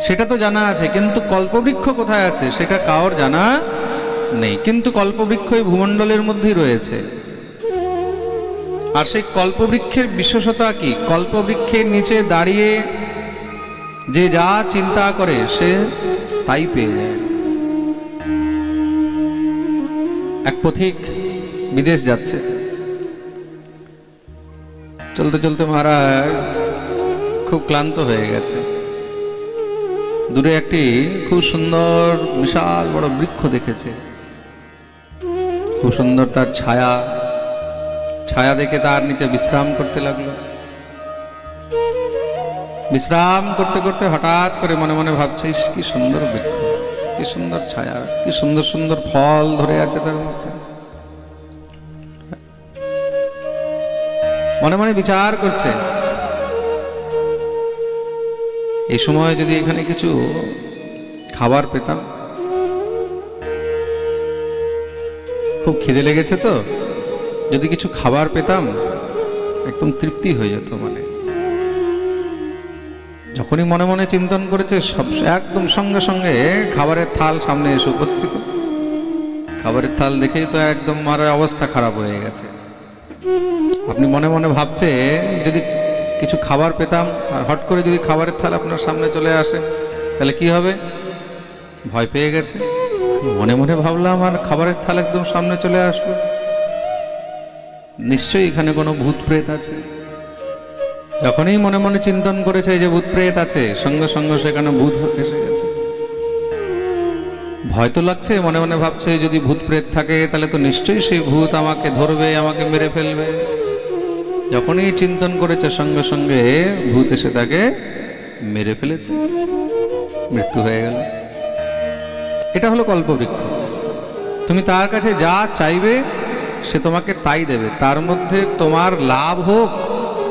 সেটা তো জানা আছে, কিন্তু কল্পবৃক্ষ কোথায় আছে সেটা কারোর জানা নেই। কিন্তু কল্পবৃক্ষ এই ভূমণ্ডলের মধ্যেই রয়েছে। আর সেই কল্পবৃক্ষের বিশেষতা কি? কল্পবৃক্ষের নিচে দাঁড়িয়ে যে যা চিন্তা করে সে তাই পেয়ে যায়। এক পথিক বিদেশ যাচ্ছে, চলতে চলতে মহারাজ খুব ক্লান্ত হয়ে গেছে। দূরে একটি খুব সুন্দর বিশাল বড় বৃক্ষ দেখেছে, খুব সুন্দর তার ছায়া। ছায়া দেখে তার নিচে বিশ্রাম করতে লাগলো। বিশ্রাম করতে করতে হঠাৎ করে মনে মনে ভাবছে, ইস কি সুন্দর বৃক্ষ, কি সুন্দর ছায়া, কি সুন্দর সুন্দর ফল ধরে আছে তার মধ্যে। মনে মনে বিচার করছে, এই সময় যদি এখানে কিছু খাবার পেতাম, খুব খিদে লেগেছে তো, যদি কিছু খাবার পেতাম একদম তৃপ্তি হয়ে যেত। মানে যখনই মনে মনে চিন্তন করেছে, সব একদম সঙ্গে সঙ্গে খাবারের থাল সামনে এসে উপস্থিত। খাবারের থাল দেখেই তো একদম মারা অবস্থা খারাপ হয়ে গেছে। আপনি মনে মনে ভাবছে যদি কিছু খাবার পেতাম, আর হট করে যদি খাবারের থাল আপনার সামনে চলে আসে তাহলে কি হবে? ভয় পেয়ে গেছে। মনে মনে ভাবলাম আর খাবারের থাল একদম সামনে চলে আসলো, নিশ্চয়ই এখানে কোনো ভূত প্রেত আছে। যখনই মনে মনে চিন্তন করেছে যে ভূত প্রেত আছে, সঙ্গে সঙ্গে সেখানে ভূত এসে গেছে। ভয় তো লাগছে, মনে মনে ভাবছে যদি ভূত প্রেত থাকে তাহলে তো নিশ্চয়ই সেই ভূত আমাকে ধরবে, আমাকে মেরে ফেলবে। যখনই চিন্তন করেছে, সঙ্গে সঙ্গে ভূত এসে তাকে মেরে ফেলেছে, মৃত্যু হয়ে গেল। এটা হলো কল্পবৃক্ষ। তুমি তার কাছে যা চাইবে সে তোমাকে তাই দেবে, তার মধ্যে তোমার লাভ হোক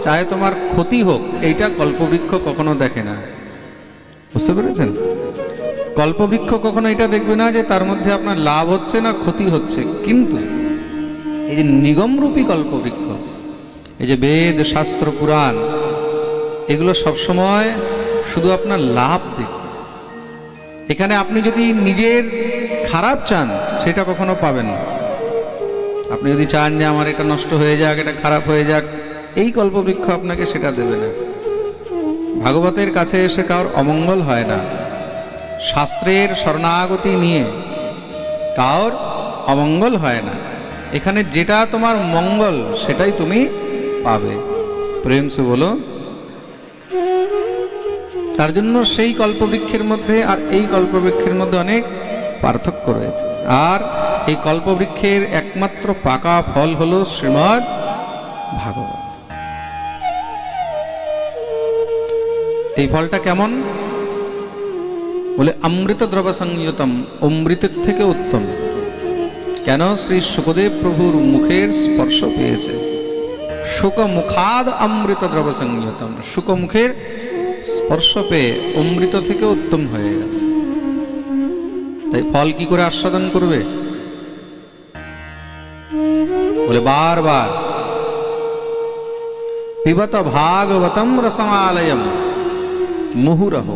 চাहे তোমার ক্ষতি হোক, এইটা কল্পবৃক্ষ কখনো দেখে না। বুঝতে পেরেছেন? কল্পবৃক্ষ কখনো এটা দেখবে না যে তার মধ্যে আপনার লাভ হচ্ছে না ক্ষতি হচ্ছে। কিন্তু এই যে নিগমরূপী কল্পবৃক্ষ, এই যে বেদ শাস্ত্র পুরাণ, এগুলো সবসময় শুধু আপনার লাভ দেখবে। এখানে আপনি যদি নিজের খারাপ চান সেটা কখনো পাবেন না। আপনি যদি চান যে আমার এটা নষ্ট হয়ে যাক, এটা খারাপ হয়ে যাক, এই কল্পবৃক্ষ আপনাকে সেটা দেবে না। ভাগবতের কাছে এসে কারোর অমঙ্গল হয় না। শাস্ত্রের শরণাগতি নিয়ে কারোর অমঙ্গল হয় না। এখানে যেটা তোমার মঙ্গল সেটাই তুমি পাবে। প্রেম সে বলো। তার জন্য সেই কল্পবৃক্ষের মধ্যে আর এই কল্পবৃক্ষের মধ্যে অনেক পার্থক্য রয়েছে। আর এই কল্পবৃক্ষের একমাত্র পাকা ফল হলো শ্রীমদ্ ভাগবত। এই ফলটা কেমন? বলে অমৃত দ্রব সংযতম, অমৃতের থেকে উত্তম। কেন? শ্রী শুকদেব প্রভুর মুখের স্পর্শ পেয়েছে। শুক মুখাদ অমৃত দ্রব সংযতম, শুক মুখের স্পর্শ পেয়ে অমৃত থেকে উত্তম হয়ে গেছে। তাই ফল কি করে আস্বাদন করবে? বলে বারবার পিবত ভাগবতম রসমালয়ম মুহুরহ,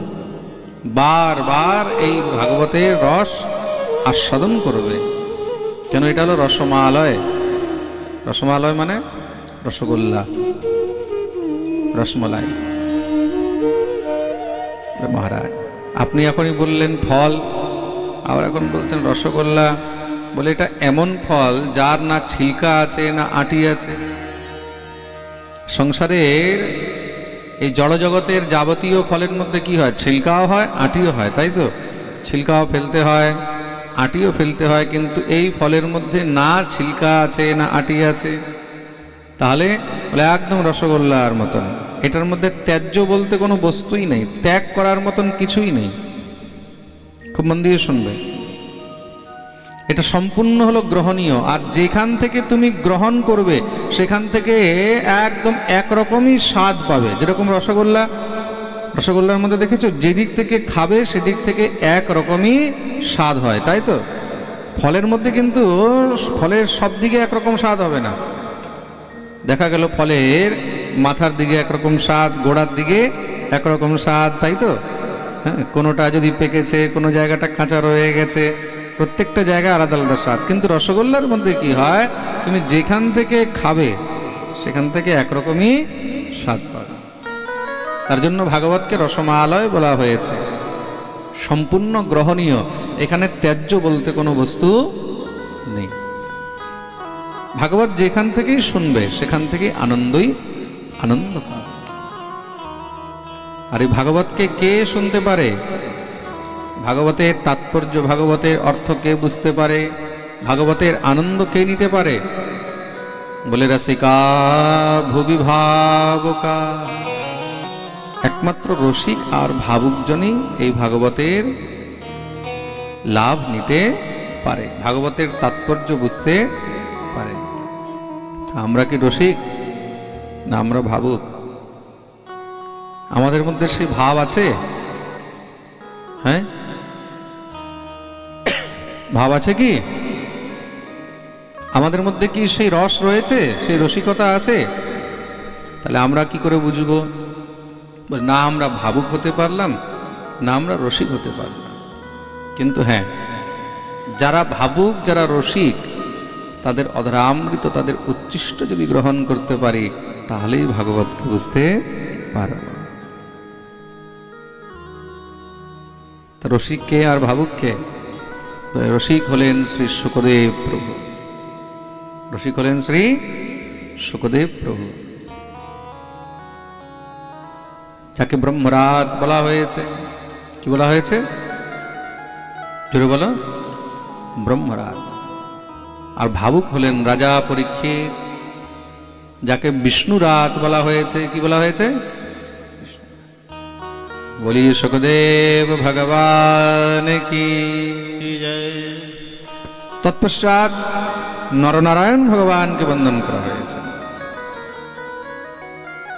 বারবার এই ভাগবতের রস আস্বাদন করবে। কেন? এটা হলো রসমালয়। রসমালয় মানে রসগোল্লা, রসমলাই। মহারাজ আপনি এখনই বললেন ফল, আবার এখন বলছেন রসগোল্লা। বলে এটা এমন ফল যার না ছিলকা আছে না আটি আছে। সংসারের এই জড়জগতের যাবতীয় ফলের মধ্যে কি হয়? ছিলকাও হয়, আটিও হয়, তাই তো? ছিলকাও ফেলতে হয়, আটিও ফেলতে হয়। কিন্তু এই ফলের মধ্যে না ছিলকা আছে না আটি আছে। তাহলে বলে একদম রসগোল্লার মতন। এটার মধ্যে ত্যায্য বলতে কোনো বস্তুই নেই, ত্যাগ করার মতন কিছুই নেই। খুব মন দিয়ে শুনবে, এটা সম্পূর্ণ হলো গ্রহণীয়। আর যেখান থেকে তুমি গ্রহণ করবে সেখান থেকে একদম একরকমই স্বাদ পাবে। যেরকম রসগোল্লা, রসগোল্লার মধ্যে দেখেছো যেদিক থেকে খাবে সেদিক থেকে একরকমই স্বাদ হয়, তাই তো? ফলের মধ্যে কিন্তু ফলের সব দিকে একরকম স্বাদ হবে না। দেখা গেল ফলের মাথার দিকে একরকম স্বাদ, গোড়ার দিকে একরকম স্বাদ, তাই তো? হ্যাঁ, কোনোটা যদি পেকেছে, কোনো জায়গাটা কাঁচা রয়ে গেছে, প্রত্যেকটা জায়গায় আলাদা আলাদা স্বাদ। কিন্তু রসগোল্লার মধ্যে কি হয়, তুমি যেখান থেকে খাবে সেখান থেকে একরকমই স্বাদ পাবে। তার জন্য ভাগবতকে রসমালয় বলা হয়েছে, সম্পূর্ণ গ্রহণীয়। এখানে ত্যায্য বলতে কোনো বস্তু নেই। ভাগবত যেখান থেকেই শুনবে সেখান থেকে আনন্দ পাবে। আর এই ভাগবতকে কে শুনতে পারে, ভাগবতের তাৎপর্য, ভাগবতের অর্থ কে বুঝতে পারে, ভাগবতের আনন্দ কে নিতে পারে, বলে রসিকা ভুবি ভাবুকা। একমাত্র রসিক আর ভাবুকজনই এই ভাগবতের লাভ নিতে পারে, ভাগবতের তাৎপর্য বুঝতে পারে। আমরা কি রসিক না আমরা ভাবুক? আমাদের মধ্যে সেই ভাব আছে? হ্যাঁ, ভাব আছে কি আমাদের মধ্যে? কি সেই রস রয়েছে, সেই রসিকতা আছে? তাহলে আমরা কি করে বুঝবো না আমরা ভাবুক হতে পারলাম, না আমরা রসিক হতে পারলাম? কিন্তু হ্যাঁ, যারা ভাবুক, যারা রসিক, তাদের অধরামৃত, তাদের উচ্ছিষ্ট যদি গ্রহণ করতে পারি, তাহলেই ভাগবতকে বুঝতে পারব। রসিক কে আর ভাবুক কে? রসিক হলেন শ্রী শুকদেব প্রভু, রসিক হলেন শ্রী শুকদেব প্রভু, যাকে ব্রহ্মরাজ বলা হয়েছে। কি বলা হয়েছে? জোরে বলো, ব্রহ্মরাজ। আর ভাবুক হলেন রাজা পরীক্ষিত, যাকে বিষ্ণুরাজ বলা হয়েছে। কি বলা হয়েছে? বলি শুকদেব ভগবান কি জয়। তৎপশ্চাৎ নরনারায়ণ ভগবানকে বন্দন করা হয়েছে,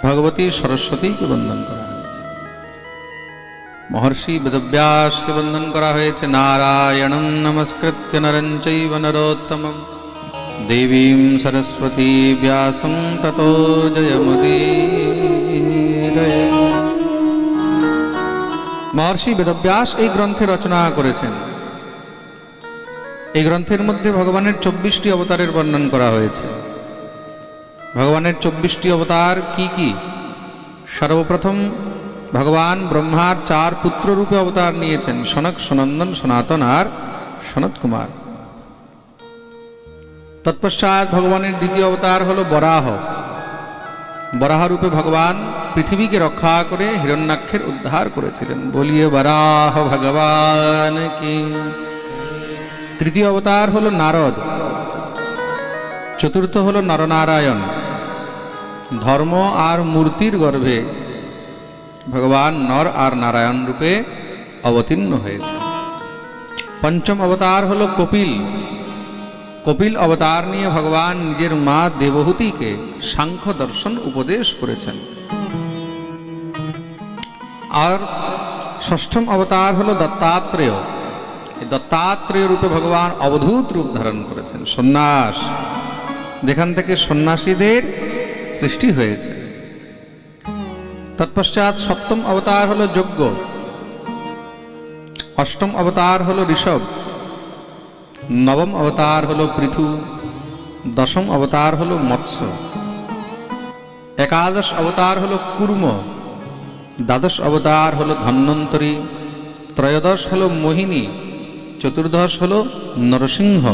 ভগবতী সরস্বতীকে বন্দন করা হয়েছে, মহর্ষি বেদব্যাসকে বন্দন করা হয়েছে। নারায়ণং নমস্কৃত্য নরং চৈব নরোত্তমং দেবীং সরস্বতী ব্যাসং ততো জয়মুদীরয়ে। মহর্ষি বেদব্যাস এই গ্রন্থে রচনা করেছেন। এই গ্রন্থের মধ্যে ভগবানের 24টি অবতারের বর্ণন করা হয়েছে। ভগবানের 24টি অবতার কি কি? সর্বপ্রথম ভগবান ব্রহ্মার 4 পুত্র রূপে অবতার নিয়েছেন, সনক, সনন্দন, সনাতন আর সনত কুমার। তৎপশ্চাৎ ভগবানের দ্বিতীয় অবতার হলো বরাহ। বরাহ রূপে ভগবান পৃথিবীকে রক্ষা করে হিরণ্যাক্ষের উদ্ধার করেছিলেন। বলিয়ে বরাহ ভগবান কি। তৃতীয় অবতার হলো নারদ। চতুর্থ হলো নরনারায়ণ। ধর্ম আর মূর্তির গর্ভে ভগবান নর আর নারায়ণ রূপে অবতীর্ণ হয়েছে। পঞ্চম অবতার হলো কপিল। কপিল অবতার নিয়ে ভগবান নিজের মা দেবহূতিকে সাংখ্য দর্শন উপদেশ করেছেন। আর ষষ্ঠম অবতার হলো দত্তাত্রেয়। দত্তাত্রেয় রূপে ভগবান অবধূত রূপ ধারণ করেছেন, সন্ন্যাস, যেখান থেকে সন্ন্যাসীদের সৃষ্টি হয়েছে। তৎপশ্চাৎ সপ্তম অবতার হলো যজ্ঞ, অষ্টম অবতার হলো ঋষভ, নবম অবতার হলো পৃথু, দশম অবতার হলো মৎস্য, একাদশ অবতার হলো কুর্ম, দ্বাদশ অবতার হলো ধন্বন্তরী, ত্রয়োদশ হলো মোহিনী, চতুর্দশ হলো নরসিংহ,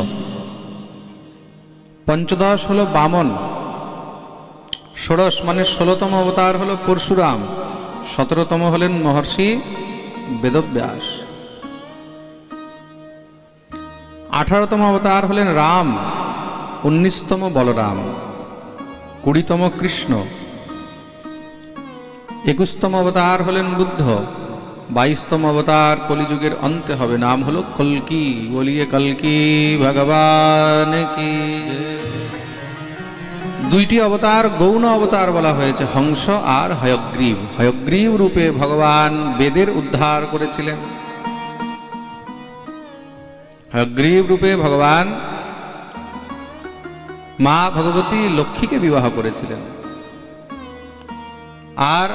পঞ্চদশ হলো বামন, ষোড়শ মানে 16তম অবতার হলো পরশুরাম, 17তম হলেন মহর্ষি বেদব্যাস, 18তম অবতার হলেন রাম, 19তম বলরাম, 20তম কৃষ্ণ, 21তম অবতার হলেন বুদ্ধ, 22তম অবতার কলিযুগের অন্তে হবে, নাম হলো কল্কি। বলিয়ে কল্কি ভগবান কি। দুইটি অবতার গৌণ অবতার বলা হয়েছে, হংস আর হয়গ্রীব। হয়গ্রীব রূপে ভগবান বেদের উদ্ধার করেছিলেন। হয়গ্রীব রূপে ভগবান মা ভগবতী লক্ষ্মীকে বিবাহ করেছিলেন। আর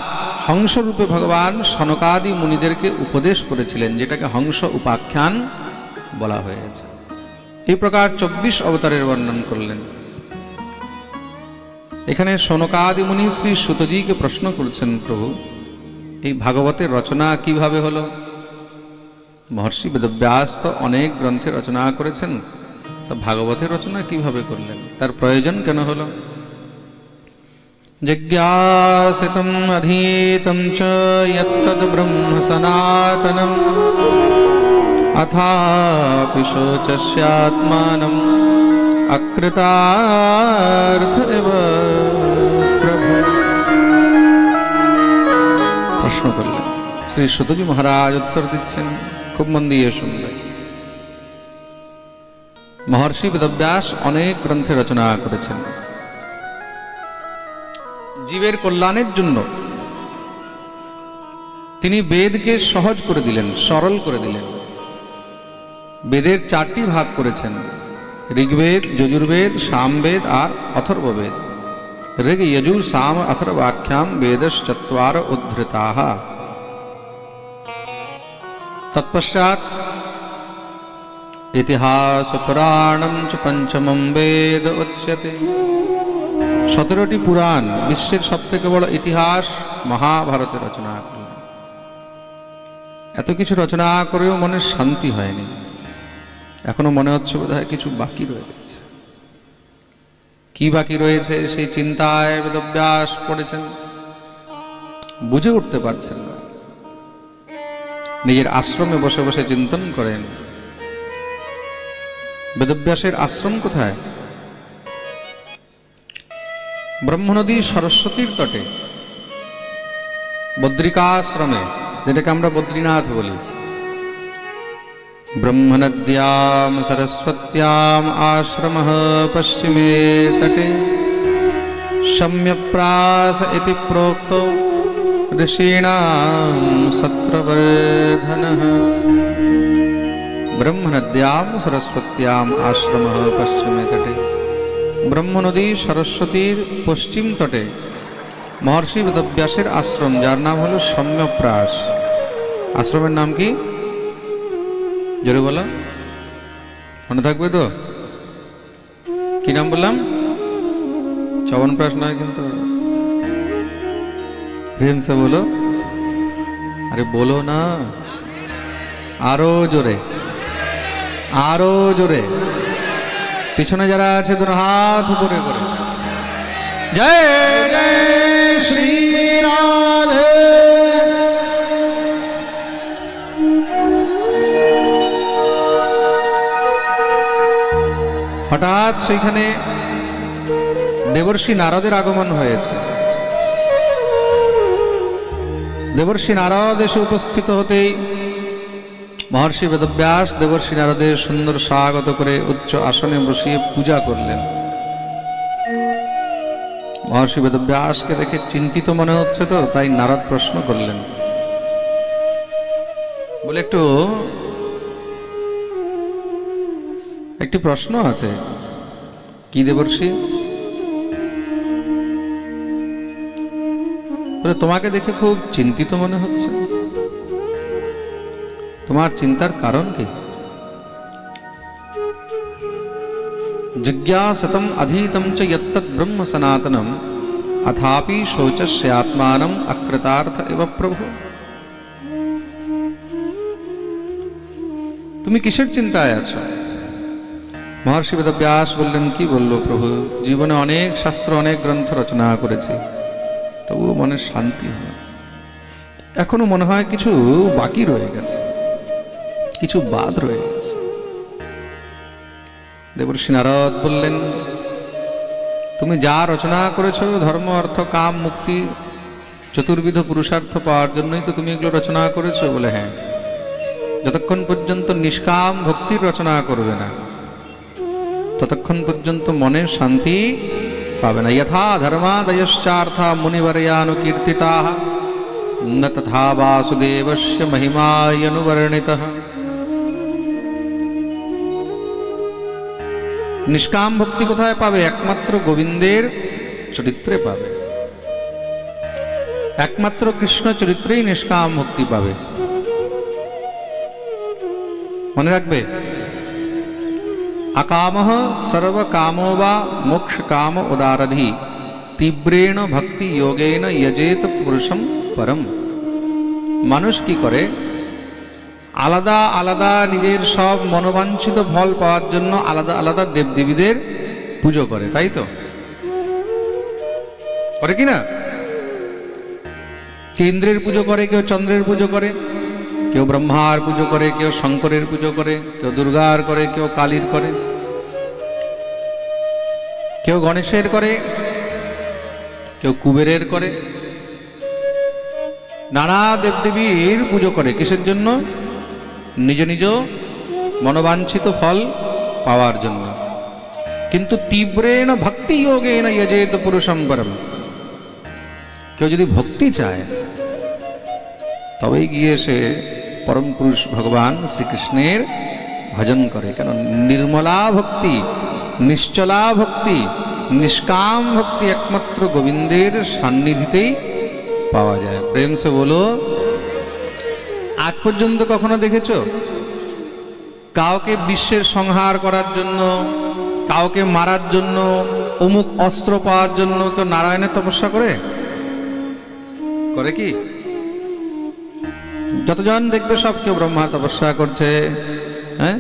হংসরূপে ভগবান সনকাদি মুনিদেরকে উপদেশ করেছিলেন, যেটাকে হংস উপাখ্যান বলা হয়েছে। এই প্রকার 24 অবতারের বর্ণন করলেন। এখানে সনকাদি মুনি শ্রী সুতজিকে প্রশ্ন করছেন, প্রভু এই ভাগবতের রচনা কিভাবে হলো? মহর্ষি বেদব্যাস তো অনেক গ্রন্থের রচনা করেছেন, তা ভাগবতের রচনা কিভাবে করলেন, তার প্রয়োজন কেন হলো? জিজ্ঞাসিতম অধীতম চ যত্তদ ব্রহ্ম সনাতনম অথাপি শোচস্যাত্মানম অকৃতার্থ এব প্রভু। প্রশ্ন করলেন, শ্রী সুতজি মহারাজ উত্তর দিচ্ছেন, খুব মন দিয়ে শুনবেন। মহর্ষি বেদব্যাস অনেক গ্রন্থে রচনা করেছেন। জীবের কল্যাণের জন্য তিনি বেদকে সহজ করে দিলেন, সরল করে দিলেন। বেদের 4টি ভাগ করেছেন, ঋগ্বেদ, যজুর্বেদ, সামবেদ আর অথর্ববেদ। ঋগ যজু সাম অথর্বাখ্যাম বেদশ্চত্বার উদ্ধৃতাঃ। তৎপশ্চাৎ ইতিহাস পুরাণম চ পঞ্চমম বেদ উচ্যতে। 17টি পুরাণ, বিশ্বের সবথেকে বড় ইতিহাস মহাভারতের রচনা করলেন। এত কিছু রচনা করেও মনে শান্তি হয়নি, এখনো মনে হচ্ছে বোধহয় কিছু বাকি রয়ে গেছে। কি বাকি রয়েছে সেই চিন্তায় বেদব্যাস পড়েছেন, বুঝে উঠতে পারছেন না। নিজের আশ্রমে বসে বসে চিন্তন করেন। বেদব্যাসের আশ্রম কোথায়? ব্রহ্মনদী সরস্বতীর তটে বদ্রিকাশ্রমে, যেটাকে আমরা বদ্রীনাথ বলি। ব্রহ্মনদ্যাম সরস্বত্যাম আশ্রমঃ পশ্চিমে তটে সম্যপ্রাস ইতি প্रोक्तो ঋষীণাম সত্রবর্ধনঃ। ব্রহ্মনদ্যাম সরস্বত্যাম আশ্রমঃ পশ্চিমে তটে, ব্রহ্মনদী সরস্বতীর পশ্চিম তটে মহর্ষি বেদব্যাসের আশ্রম, যার নাম হলো সম্যপ্রাস। আশ্রমের নাম কি? জোরে বলো, মনে থাকবে তো? কি নাম বললাম? চবনপ্রাস নয় কিন্তু, প্রেম সে বলো। আরে বলো না, আরো জোরে, আরো জোরে। পিছনে যারা আছে দুটো হাত উপরে করে জয় জয় শ্রী রাধে। হঠাৎ সেখানে দেবর্ষি নারদের আগমন হয়েছে। দেবর্ষি নারদ এসে উপস্থিত হতেই মহর্ষি বেদব্যাস দেবর্ষি নারদের সুন্দর স্বাগত করে উচ্চ আসনে বসিয়ে পূজা করলেন। মহর্ষি বেদব্যাসকে দেখে চিন্তিত মনে হচ্ছে, তো তাই নারদ প্রশ্ন করলেন, বলে একটি প্রশ্ন আছে। কি দেবর্ষি? বলে তোমাকে দেখে খুব চিন্তিত মনে হচ্ছে, তোমার চিন্তার কারণ কি? জিজ্ঞাসতম অধীতম চ যত্তৎ ব্রহ্ম সনাতনম অথাপি শোচস্যাত্মানম অকৃতার্থ এব প্রভু। তুমি কিসের চিন্তায় আছো? মহর্ষি বেদব্যাস বললেন, কি বললো প্রভু, জীবনে অনেক শাস্ত্র অনেক গ্রন্থ রচনা করেছি, তবুও মনে শান্তি হয়। এখনো মনে হয় কিছু বাকি রয়ে গেছে, কিছু বাদ রয়ে গেছে। দেবর্ষি নারদ বললেন, তুমি যা রচনা করেছো ধর্ম অর্থ কাম মুক্তি চতুর্বিধ পুরুষার্থ পাওয়ার জন্যই তো তুমি এগুলো রচনা করেছো। বলে হ্যাঁ, যতক্ষণ পর্যন্ত নিষ্কাম ভক্তির রচনা করবে না ততক্ষণ পর্যন্ত মনের শান্তি পাবে না। যথা ধর্মাদয়শ্চার্থা মুনিবর্যানুকীর্তিতাঃ ন তথা বাসুদেবস্য মহিমায়নুবর্ণিতঃ। নিষ্কাম ভক্তি কোথায় পাবে? একমাত্র গোবিন্দের চরিত্রে পাবে। একমাত্র কৃষ্ণ চরিত্রেই নিষ্কাম মুক্তি পাবে। মনে রাখবে, अकामः सर्वकामो वा मोक्ष काम उदारधि तीव्रेण भक्ति योगेन यजेत पुरुषम परम। মানুষ কি করে, আলাদা আলাদা নিজের সব মনোবাঞ্ছিত ফল পাওয়ার জন্য আলাদা আলাদা দেবদেবীদের পুজো করে, তাই তো করে কি না? কেউ ইন্দ্রের পুজো করে, কেউ চন্দ্রের পুজো করে, কেউ ব্রহ্মার পুজো করে, কেউ শঙ্করের পুজো করে, কেউ দুর্গার করে, কেউ কালীর করে, কেউ গণেশের করে, কেউ কুবেরের করে, নানা দেবদেবীর পুজো করে। কিসের জন্য? নিজ নিজ মনোবাঞ্ছিত ফল পাওয়ার জন্য। কিন্তু তীব্রেণ ভক্তি যোগেন যজেত পুরুষম পরম। কেউ যদি ভক্তি চায় তবেই গিয়ে সে পরম পুরুষ ভগবান শ্রীকৃষ্ণের ভজন করে। কেন? নির্মলা ভক্তি, নিশ্চলা ভক্তি, নিষ্কাম ভক্তি একমাত্র গোবিন্দের সান্নিধ্যেই পাওয়া যায়। প্রেম সে বলো, আজ পর্যন্ত কখনো দেখেছো কাউকে বিশ্বের সংহার করার জন্য, কাউকে মারার জন্য, অমুক অস্ত্র পাওয়ার জন্য কেউ নারায়ণের তপস্যা করে? করে কি? যতজন দেখবে সব কেউ ব্রহ্মার তপস্যা করছে, হ্যাঁ,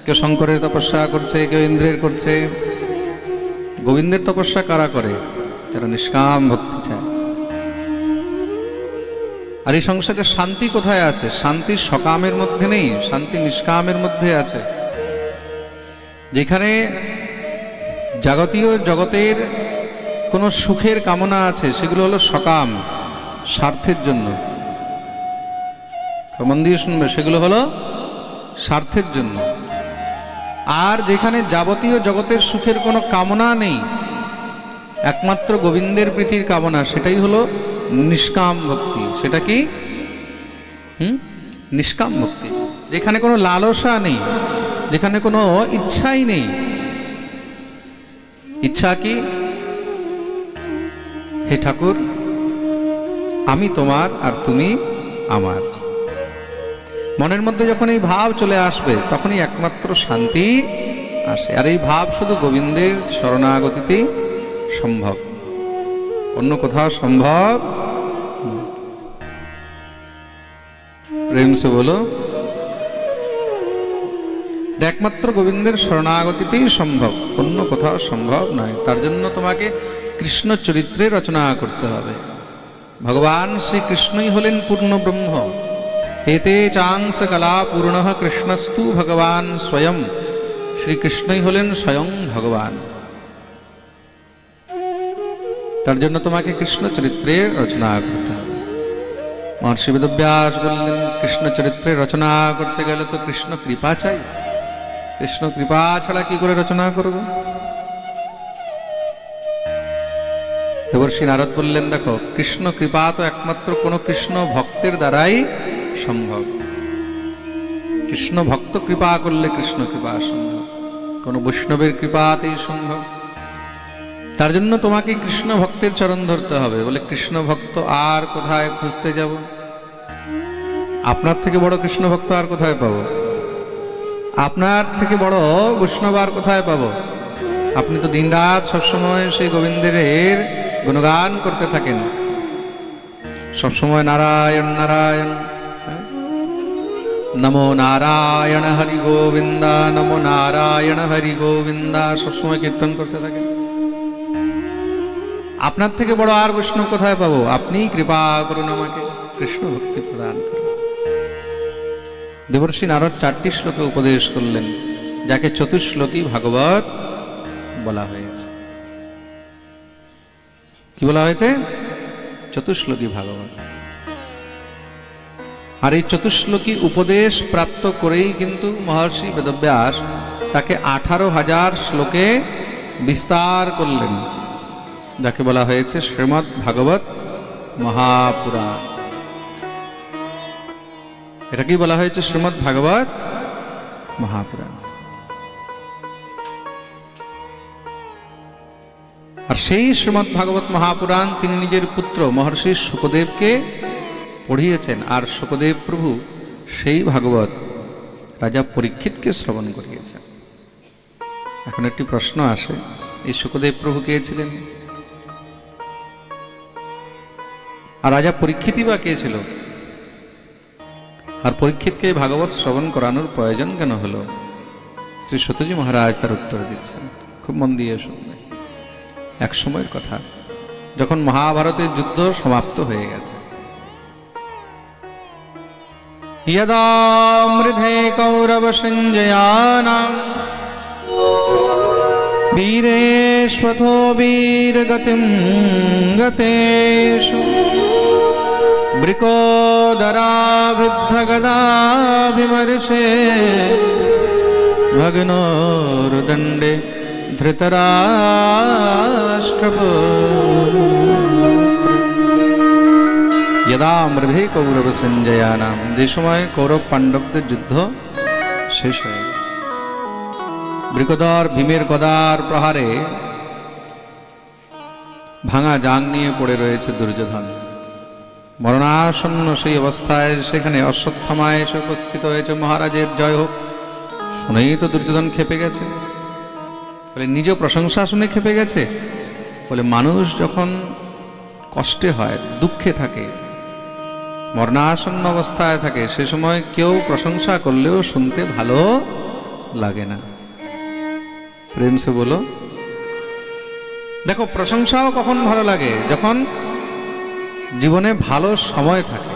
কেউ শঙ্করের তপস্যা করছে, কেউ ইন্দ্রের করছে। গোবিন্দের তপস্যা কারা করে? যারা নিষ্কাম ভক্তি চায়। আর এই সংসারে শান্তি কোথায় আছে? শান্তি সকামের মধ্যে নেই, শান্তি নিষ্কামের মধ্যে আছে। যেখানে জাগতীয় জগতের কোনো সুখের কামনা আছে সেগুলো হলো সকাম, স্বার্থের জন্য। মন দিয়ে শুনবে, সেগুলো হলো স্বার্থের জন্য। আর যেখানে যাবতীয় জগতের সুখের কোনো কামনা নেই, একমাত্র গোবিন্দের প্রীতির কামনা, সেটাই হলো নিষ্কাম ভক্তি। সেটা কি? নিষ্কাম ভক্তি। যেখানে কোনো লালসা নেই, যেখানে কোনো ইচ্ছাই নেই। ইচ্ছা কি? হে ঠাকুর, আমি তোমার আর তুমি আমার। মনের মধ্যে যখন এই ভাব চলে আসবে তখনই একমাত্র শান্তি আসে। আর এই ভাব শুধু গোবিন্দের শরণাগতিতেই সম্ভব, অন্য কোথাও সম্ভব। প্রেম সে বলো, একমাত্র গোবিন্দের শরণাগতিতেই সম্ভব, অন্য কোথাও সম্ভব নয়। তার জন্য তোমাকে কৃষ্ণ চরিত্রে রচনা করতে হবে। ভগবান শ্রীকৃষ্ণই হলেন পূর্ণ ব্রহ্ম। এতে চাংস কলা পূর্ণ কৃষ্ণস্তু ভগবান স্বয়ং। শ্রীকৃষ্ণই হলেন স্বয়ং ভগবান। তার জন্য তোমাকে কৃষ্ণ চরিত্রে রচনা করতে হবে। মহর্ষি বেদব্যাস বললেন, কৃষ্ণ চরিত্রে রচনা করতে গেলে তো কৃষ্ণ কৃপা চাই। কৃষ্ণ কৃপা ছাড়া কি করে রচনা করব? দেবর্ষি নারদ বললেন, দেখো, কৃষ্ণ কৃপা তো একমাত্র কোনো কৃষ্ণ ভক্তের দ্বারাই সম্ভব। কৃষ্ণ ভক্ত কৃপা করলে কৃষ্ণ কৃপা সম্ভব, কোনো বৈষ্ণবের কৃপাতেই সম্ভব। তার জন্য তোমাকে কৃষ্ণ ভক্তের চরণ ধরতে হবে। বলে, কৃষ্ণ ভক্ত আর কোথায় খুঁজতে যাব? আপনার থেকে বড় কৃষ্ণ ভক্ত আর কোথায় পাবো? আপনার থেকে বড় বৈষ্ণব আর কোথায় পাবো? আপনি তো দিনরাত সবসময় সেই গোবিন্দের গুণগান করতে থাকেন, সবসময় নারায়ণ নারায়ণ, নমো নারায়ণ হরি গোবিন্দা, নমো নারায়ণ হরি গোবিন্দা, সবসময় কীর্তন করতে থাকেন। আপনার থেকে বড় আর বৈষ্ণব কোথায় পাবো? আপনি কৃপা করুন, আমাকে কৃষ্ণ ভক্তি প্রদান করুন। দেবর্ষি নারদ 4টি শ্লোকে উপদেশ করলেন, যাকে চতুশ্লোকী ভাগবত বলা হয়েছে। কি বলা হয়েছে? চতুশ্লোকী ভাগবত। আর এই চতুশ্লোকী উপদেশ প্রাপ্ত করেই কিন্তু মহর্ষি বেদব্যাস তাকে 18,000 শ্লোকে বিস্তার করলেন, যাকে বলা হয়েছে শ্রীমদ্ ভাগবত মহাপুরাণ। এটা কি বলা হয়েছে? শ্রীমদ্ ভাগবত মহাপুরাণ। আর সেই শ্রীমদ্ ভাগবত মহাপুরাণ তিনি নিজের পুত্র মহর্ষি শুকদেবকে পড়িয়েছেন, আর শুকদেব প্রভু সেই ভাগবত রাজা পরীক্ষিতকে শ্রবণ করিয়েছেন। এখন একটি প্রশ্ন আসে, এই শুকদেব প্রভু কে ছিলেন আর রাজা পরীক্ষিতই বা কে ছিল? আর পরীক্ষিতকে ভাগবত শ্রবণ করানোর প্রয়োজন কেন হলো? শ্রী সত্যজি মহারাজ তার উত্তর দিচ্ছেন, খুব মন দিয়ে শুনবেন। এক সময়ের কথা, যখন মহাভারতের যুদ্ধ সমাপ্ত হয়ে গেছে, यदा मृधे कौरव संजयानां वीरेष्वथो वीरगतिं गतेषु वृकोदरावृद्धगदाभिमर्शे भग्नोर्दण्डे धृतराष्ट्रपुत्र यदा मृधे कौरव संजयानाम, যে সময় কৌরব পাণ্ডবদের যুদ্ধ শেষ হয়েছে, বৃকোদর ভীমের গদার প্রহারে ভাঙা জাং নিয়ে পড়ে রয়েছে দুর্যোধন। মরণাসন্ন সেই অবস্থায় সেখানে অশ্বত্থামায় এসে উপস্থিত হয়েছে। মহারাজের জয় হোক শুনেই তো দুর্যোধন খেপে গেছে। বলে নিজ প্রশংসা শুনে খেপে গেছে? বলে মানুষ যখন কষ্টে হয়, দুঃখে থাকে, মরণাসন্ন অবস্থায় থাকে, সে সময় কেউ প্রশংসা করলেও শুনতে ভালো লাগে না। প্রেম সে বলো। দেখো, প্রশংসাও কখন ভালো লাগে? যখন জীবনে ভালো সময় থাকে।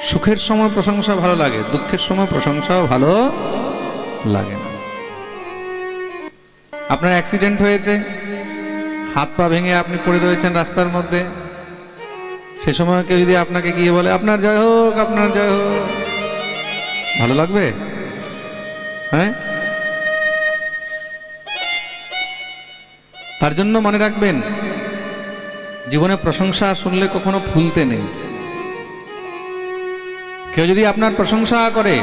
সুখের সময় প্রশংসা ভালো লাগে, দুঃখের সময় প্রশংসাও ভালো লাগে না। আপনার অ্যাক্সিডেন্ট হয়েছে, হাত পা ভেঙে আপনি পড়ে রয়েছেন রাস্তার মধ্যে, সে সময় কেউ যদি আপনাকে গিয়ে বলে আপনার জয় হোক, আপনার জয় হোক, ভালো লাগবে? হ্যাঁ। তার জন্য মনে রাখবেন, জীবনে প্রশংসা শুনলে কখনো ভুলতে নেই। কেউ যদি আপনার প্রশংসা করে,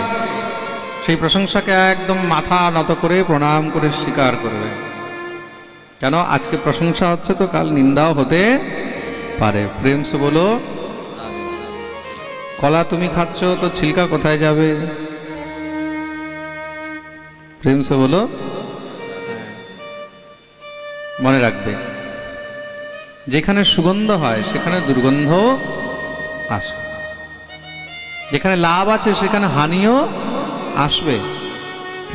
সেই প্রশংসাকে একদম মাথা নত করে প্রণাম করে স্বীকার করবে। কেন? আজকে প্রশংসা হচ্ছে তো কাল নিন্দাও হতে পারে। প্রেম সে বলো। কলা তুমি খাচ্ছ তো ছিলকা কোথায় যাবে? প্রেম সে বলো। মনে রাখবে, যেখানে সুগন্ধ হয় সেখানে দুর্গন্ধ আসে, যেখানে লাভ আছে সেখানে হানিও আসবে,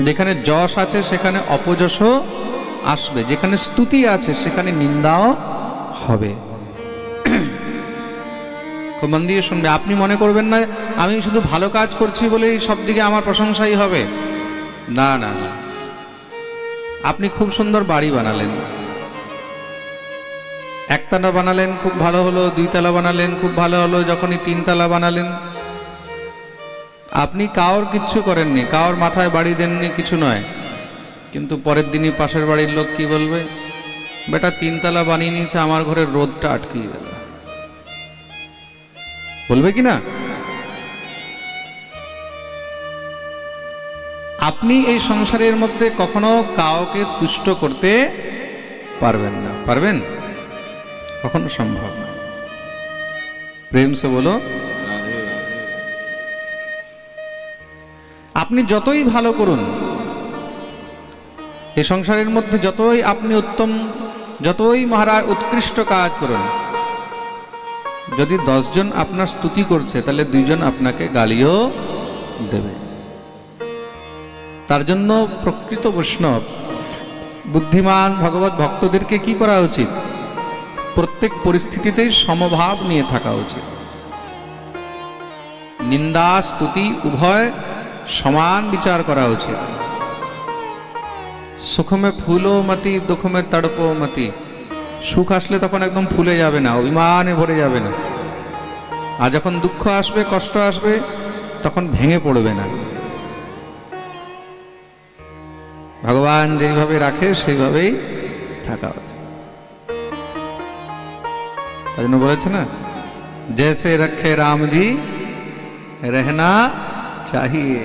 যেখানে যশ আছে সেখানে অপযশও আসবে, যেখানে স্তুতি আছে সেখানে নিন্দাও হবে। খুব মন দিয়ে শুনবে। আপনি মনে করবেন না আমি শুধু ভালো কাজ করছি বলেই সব দিকে আমার প্রশংসাই হবে। না না না। আপনি খুব সুন্দর বাড়ি বানালেন, একতলা বানালেন খুব ভালো হলো, দুইতলা বানালেন খুব ভালো হলো, যখনই তিনতলা বানালেন, আপনি কাউর কিচ্ছু করেননি, কাউর মাথায় বাড়ি দেননি, কিছু নয়, কিন্তু পরের দিনই পাশের বাড়ির লোক কি বলবে? বেটা তিনতলা বানিয়ে নিয়েছে, আমার ঘরের রোদটা আটকিয়ে গেল। বলবে কি না? আপনি এই সংসারের মধ্যে কখনো কাউকে তুষ্ট করতে পারবেন না। পারবেন? কখনো সম্ভব না। প্রেম সে বলো। আপনি যতই ভালো করুন, এই সংসারের মধ্যে যতই আপনি উত্তম, যতই মহারাজ উৎকৃষ্ট কাজ করুন, যদি 10 জন আপনার স্তুতি করছে তাহলে 2 জন আপনাকে গালিও দেবে। তার জন্য প্রকৃত বৈষ্ণব, বুদ্ধিমান ভগবত ভক্তদেরকে কি করা উচিত? প্রত্যেক পরিস্থিতিতেই সমভাব নিয়ে থাকা উচিত। নিন্দা স্তুতি উভয় সমান বিচার করা উচিত। সুখ মে ফুলো মতি, দুঃখ মে তড়পো মতি। সুখ আসলে তখন একদম ফুলে যাবে না, অভিমানে ভরে যাবে না। আর যখন দুঃখ আসবে, কষ্ট আসবে, তখন ভেঙে পড়বে না। ভগবান যেভাবে রাখে সেইভাবেই থাকা উচিত। তাই জন্য বলেছে না, जैसे रखे राम जी रहना चाहिए।